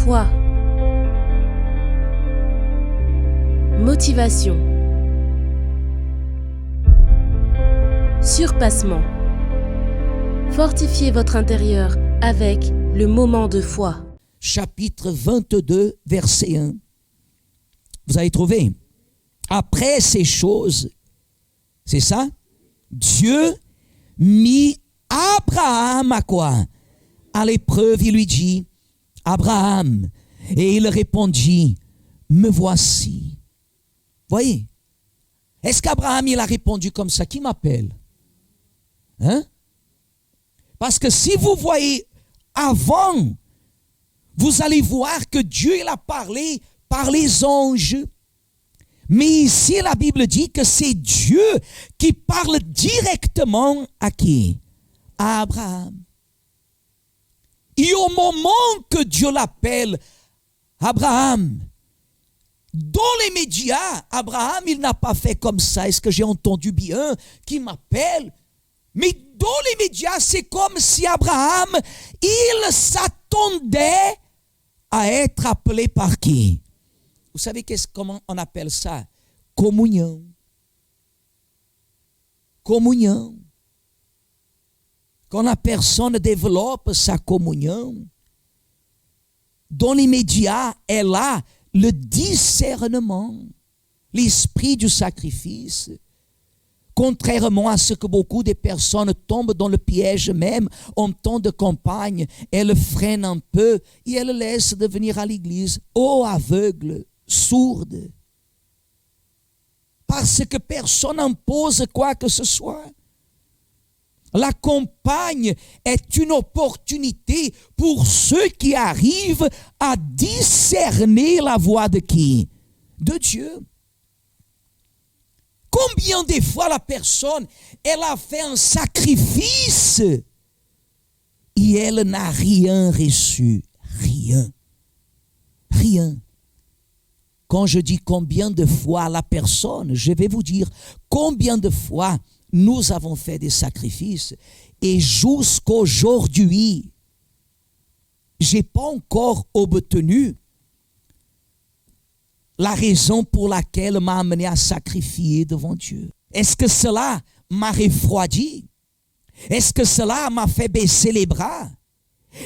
Foi. Motivation. Surpassement. Fortifiez votre intérieur avec le moment de foi. Chapitre 22, verset 1. Vous avez trouvé? Après ces choses, c'est ça? Dieu mit Abraham à quoi? À l'épreuve, il lui dit, Abraham. Et il répondit, me voici. Voyez? Est-ce qu'Abraham, il a répondu comme ça? Qui m'appelle? Hein? Parce que si vous voyez avant, vous allez voir que Dieu, il a parlé par les anges. Mais ici, la Bible dit que c'est Dieu qui parle directement à qui? À Abraham. Et au moment que Dieu l'appelle, Abraham, dans les médias, Abraham, il n'a pas fait comme ça. Est-ce que j'ai entendu bien qui m'appelle? Mais dans les médias, c'est comme si Abraham, il s'attendait à être appelé par qui? Vous savez comment on appelle ça? Communion. Communion. Quand la personne développe sa communion, dans les médias, elle a le discernement, l'esprit du sacrifice. Contrairement à ce que beaucoup de personnes tombent dans le piège même en temps de campagne, elles freinent un peu et elles laissent de venir à l'église. Oh, aveugle, sourde. Parce que personne n'impose quoi que ce soit. La campagne est une opportunité pour ceux qui arrivent à discerner la voix de qui? De Dieu. Combien de fois la personne, elle a fait un sacrifice et elle n'a rien reçu. Rien. Rien. Quand je dis combien de fois la personne, je vais vous dire combien de fois nous avons fait des sacrifices et jusqu'aujourd'hui, je n'ai pas encore obtenu la raison pour laquelle m'a amené à sacrifier devant Dieu. Est-ce que cela m'a refroidi? Est-ce que cela m'a fait baisser les bras?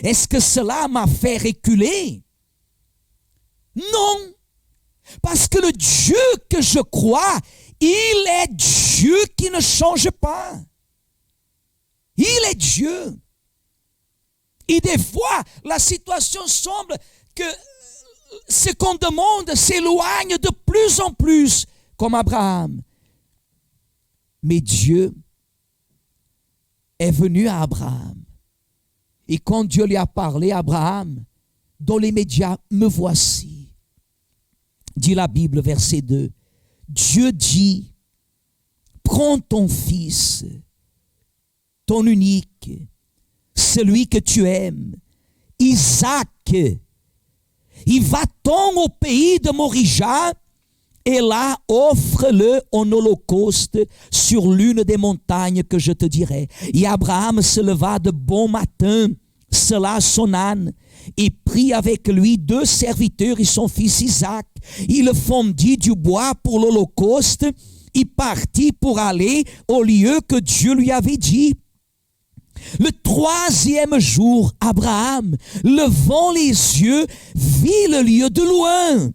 Est-ce que cela m'a fait reculer? Non. Parce que le Dieu que je crois, il est Dieu qui ne change pas. Il est Dieu. Et des fois, la situation semble que ce qu'on demande s'éloigne de plus en plus, comme Abraham. Mais Dieu est venu à Abraham. Et quand Dieu lui a parlé à Abraham, dans les médias, me voici. Dit la Bible, verset 2. Dieu dit, prends ton fils, ton unique, celui que tu aimes, Isaac, et va-t'en au pays de Morija, et là, offre-le en holocauste sur l'une des montagnes que je te dirai. Et Abraham se leva de bon matin, sella son âne, et prit avec lui 2 serviteurs et son fils Isaac. Il fondit du bois pour l'holocauste, et partit pour aller au lieu que Dieu lui avait dit. Le 3e jour, Abraham, levant les yeux, vit le lieu de loin.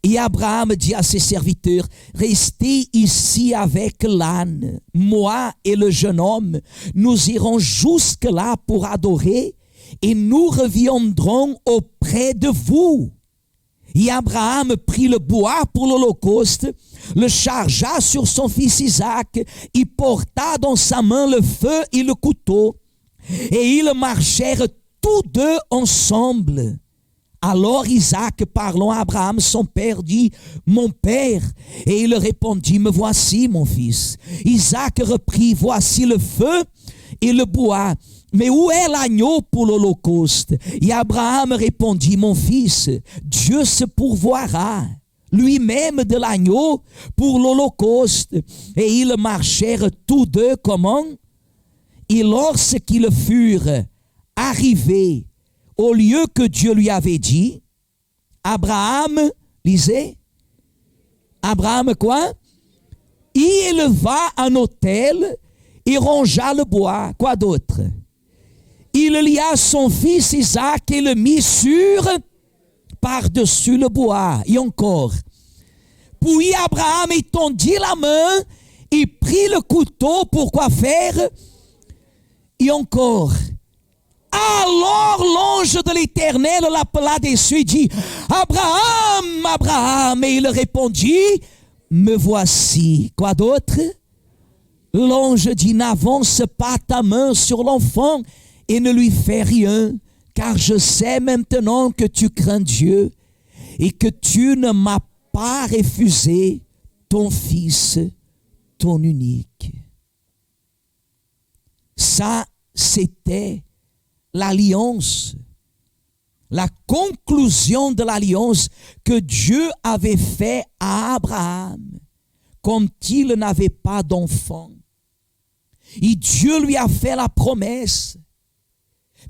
Et Abraham dit à ses serviteurs, restez ici avec l'âne. Moi et le jeune homme, nous irons jusque-là pour adorer et nous reviendrons auprès de vous. Et Abraham prit le bois pour l'holocauste, le chargea sur son fils Isaac, et porta dans sa main le feu et le couteau. Et ils marchèrent tous deux ensemble. Alors Isaac, parlant à Abraham, son père, dit, mon père. Et il répondit, me voici, mon fils. Isaac reprit, voici le feu et le bois. Mais où est l'agneau pour l'holocauste? Et Abraham répondit, mon fils, Dieu se pourvoira lui-même de l'agneau pour l'holocauste. Et ils marchèrent tous deux, comment? Et lorsqu'ils furent arrivés au lieu que Dieu lui avait dit, Abraham, lisez, Abraham quoi? Il éleva un autel et rongea le bois. Quoi d'autre? Il lia son fils Isaac et le mit par-dessus le bois. Et encore. Puis Abraham étendit la main et prit le couteau pour quoi faire? Et encore. Alors l'ange de l'Éternel l'appela dessus et dit, Abraham, Abraham. Et il répondit, me voici. Quoi d'autre? L'ange dit, n'avance pas ta main sur l'enfant et ne lui fais rien, car je sais maintenant que tu crains Dieu et que tu ne m'as pas refusé ton fils, ton unique. Ça, c'était l'alliance, la conclusion de l'alliance que Dieu avait fait à Abraham quand il n'avait pas d'enfant. Et Dieu lui a fait la promesse.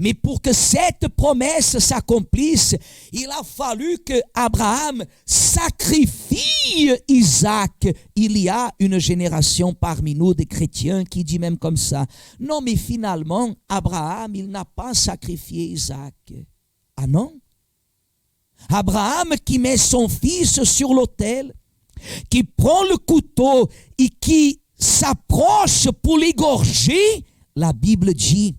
Mais pour que cette promesse s'accomplisse, il a fallu que Abraham sacrifie Isaac. Il y a une génération parmi nous des chrétiens qui dit même comme ça, non mais finalement Abraham il n'a pas sacrifié Isaac. Ah non? Abraham qui met son fils sur l'autel, qui prend le couteau et qui s'approche pour l'égorger, la Bible dit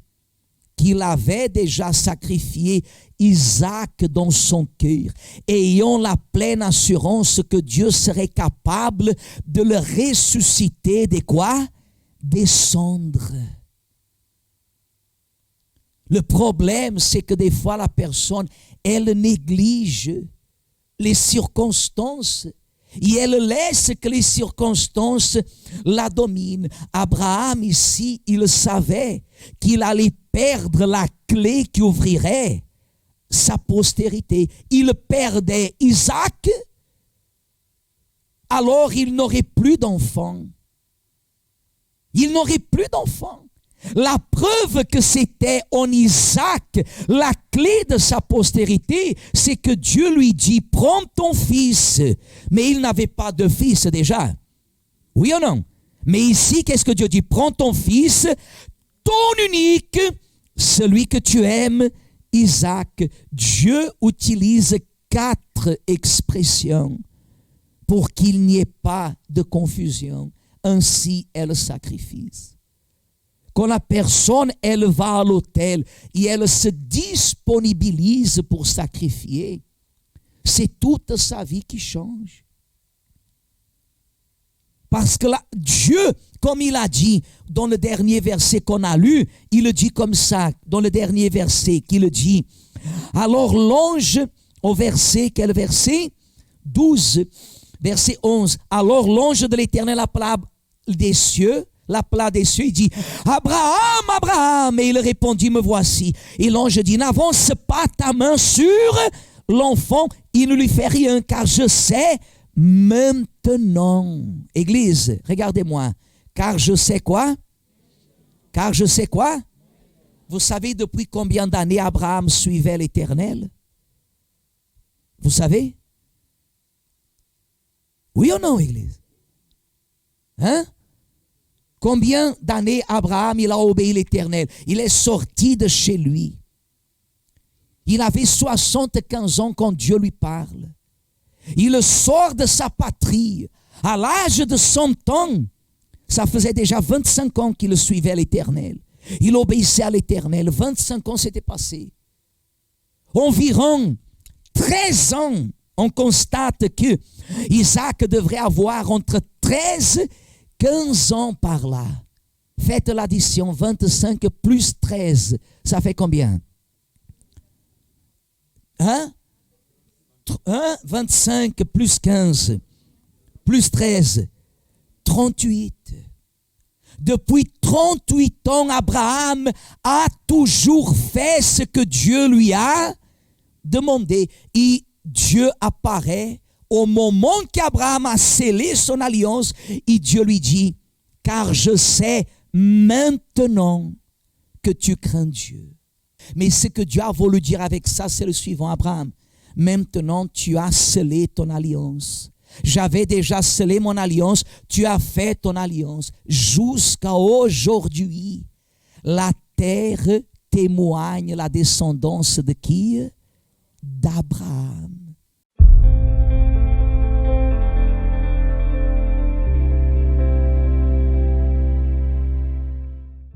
qu'il avait déjà sacrifié Isaac dans son cœur, ayant la pleine assurance que Dieu serait capable de le ressusciter de quoi? Des cendres. Le problème, c'est que des fois la personne, elle néglige les circonstances et elle laisse que les circonstances la dominent. Abraham ici, il savait qu'il allait perdre la clé qui ouvrirait sa postérité. Il perdait Isaac, alors il n'aurait plus d'enfants. Il n'aurait plus d'enfants. La preuve que c'était en Isaac la clé de sa postérité, c'est que Dieu lui dit, prends ton fils. Mais il n'avait pas de fils déjà. Oui ou non? Mais ici, qu'est-ce que Dieu dit? Prends ton fils, ton unique, celui que tu aimes, Isaac. Dieu utilise 4 expressions pour qu'il n'y ait pas de confusion. Ainsi est le sacrifice. Quand la personne, elle va à l'autel et elle se disponibilise pour sacrifier, c'est toute sa vie qui change. Parce que là, Dieu, comme il a dit dans le dernier verset qu'on a lu, il le dit comme ça, dans le dernier verset, qu'il dit, alors l'ange, au verset, quel verset? 12, verset 11, alors l'ange de l'Éternel appela des cieux, il dit, Abraham, Abraham, et il répondit, me voici. Et l'ange dit, n'avance pas ta main sur l'enfant, il ne lui fait rien, car je sais maintenant. Église, regardez-moi, car je sais quoi? Car je sais quoi? Vous savez depuis combien d'années Abraham suivait l'Éternel? Vous savez? Oui ou non, Église? Hein? Combien d'années Abraham il a obéi l'Éternel? Il est sorti de chez lui. Il avait 75 ans quand Dieu lui parle. Il sort de sa patrie. À l'âge de 100 ans, ça faisait déjà 25 ans qu'il suivait l'Éternel. Il obéissait à l'Éternel. 25 ans s'étaient passés. Environ 13 ans, on constate que Isaac devrait avoir entre 13 et 15 ans par là. Faites l'addition, 25 plus 13, ça fait combien? 25 plus 15 plus 13, 38. Depuis 38 ans, Abraham a toujours fait ce que Dieu lui a demandé. Et Dieu apparaît au moment qu'Abraham a scellé son alliance, et Dieu lui dit, car je sais maintenant que tu crains Dieu. Mais ce que Dieu a voulu dire avec ça, c'est le suivant, Abraham. Maintenant, tu as scellé ton alliance. J'avais déjà scellé mon alliance, tu as fait ton alliance. Jusqu'à aujourd'hui, la terre témoigne la descendance de qui? D'Abraham.